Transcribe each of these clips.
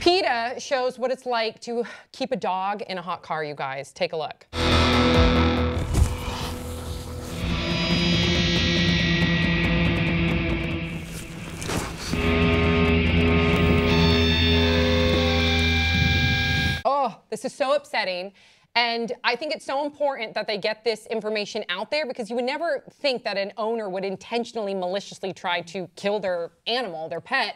PETA shows what it's like to keep a dog in a hot car, you guys. Take a look. Oh, this is so upsetting. And I think it's so important that they get this information out there, because you would never think that an owner would intentionally, maliciously try to kill their animal, their pet.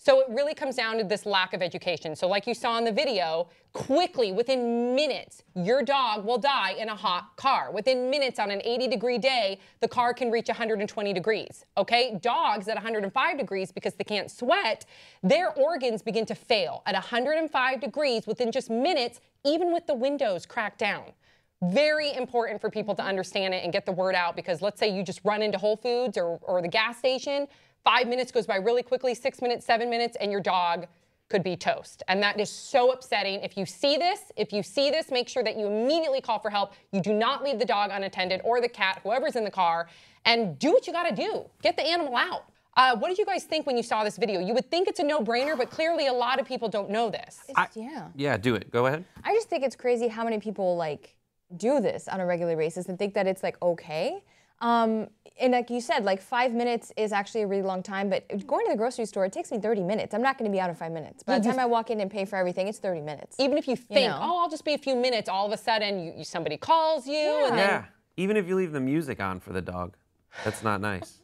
So it really comes down to this lack of education. So like you saw in the video, quickly, within minutes, your dog will die in a hot car. Within minutes on an 80-degree day, the car can reach 120 degrees, okay? Dogs at 105 degrees, because they can't sweat, their organs begin to fail. At 105 degrees, within just minutes, even with the windows cracked down. Very important for people to understand it and get the word out, because let's say you just run into Whole Foods or the gas station, 5 minutes goes by really quickly, 6 minutes, 7 minutes, and your dog could be toast. And that is so upsetting. If you see this, make sure that you immediately call for help. You do not leave the dog unattended, or the cat, whoever's in the car, and do what you gotta do. Get the animal out. What did you guys think when you saw this video? You would think it's a no-brainer, but clearly a lot of people don't know this. Yeah, do it. Go ahead. I just think it's crazy how many people like do this on a regular basis and think that it's like okay. And like you said, like 5 minutes is actually a really long time, but going to the grocery store, it takes me 30 minutes. I'm not going to be out in 5 minutes. By the time I walk in and pay for everything, it's 30 minutes. Even if you think, oh, I'll just be a few minutes, all of a sudden somebody calls you. Yeah. And then... Even if you leave the music on for the dog. That's not nice.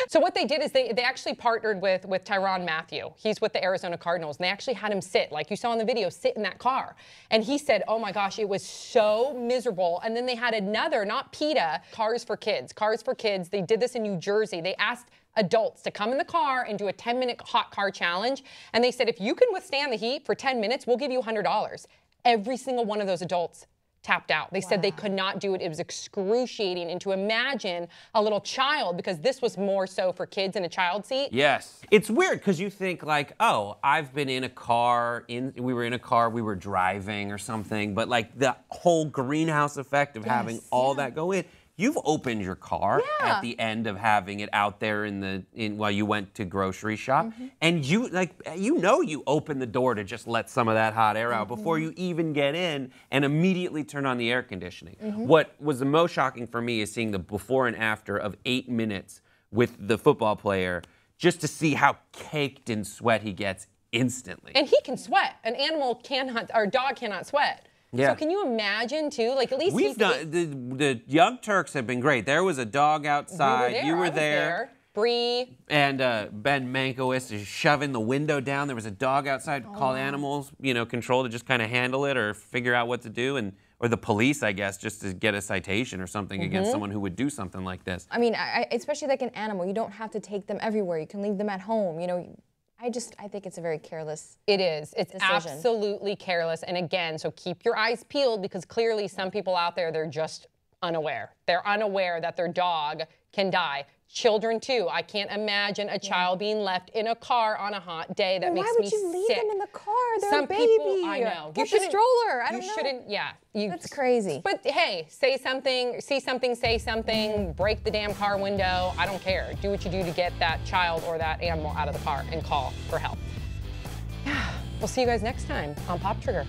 So what they did is they actually partnered with Tyrann Mathieu. He's with the Arizona Cardinals, and they actually had him sit, like you saw in the video, sit in that car. And he said, oh my gosh, it was so miserable. And then they had another, not PETA, Cars for Kids. Cars for Kids, they did this in New Jersey. They asked adults to come in the car and do a 10-minute hot car challenge. And they said, if you can withstand the heat for 10 minutes, we'll give you $100. Every single one of those adults tapped out. They said they could not do it. It was excruciating. And to imagine a little child, because this was more so for kids in a child seat. Yes. It's weird because you think like, oh, I've been in a car, we were driving or something, but like the whole greenhouse effect of having all that go in. You've opened your car at the end of having it out there while you went to grocery shop, and you open the door to just let some of that hot air out before you even get in, and immediately turn on the air conditioning. What was the most shocking for me is seeing the before and after of 8 minutes with the football player, just to see how caked in sweat he gets instantly. And he can sweat. An animal cannot, or a dog cannot sweat. Yeah. So can you imagine too? Like at least we've done the Young Turks have been great. There was a dog outside. You were there. Bree. And Ben Mankiewicz is shoving the window down. There was a dog outside called animals, control to just kind of handle it or figure out what to do, or the police, I guess, just to get a citation or something against someone who would do something like this. I mean, especially like an animal, you don't have to take them everywhere. You can leave them at home. I think it's a very careless It is. It's decision. Absolutely careless. And again, so keep your eyes peeled, because clearly some people out there, they're just unaware. They're unaware that their dog can die. Children too. I can't imagine a child being left in a car on a hot day. That makes me sick. Why would you leave them in the car? They're Some a baby. people, I know. Get the stroller. I don't know. You shouldn't, yeah. That's crazy. But hey, say something, see something, say something, break the damn car window. I don't care. Do what you do to get that child or that animal out of the car and call for help. We'll see you guys next time on Pop Trigger.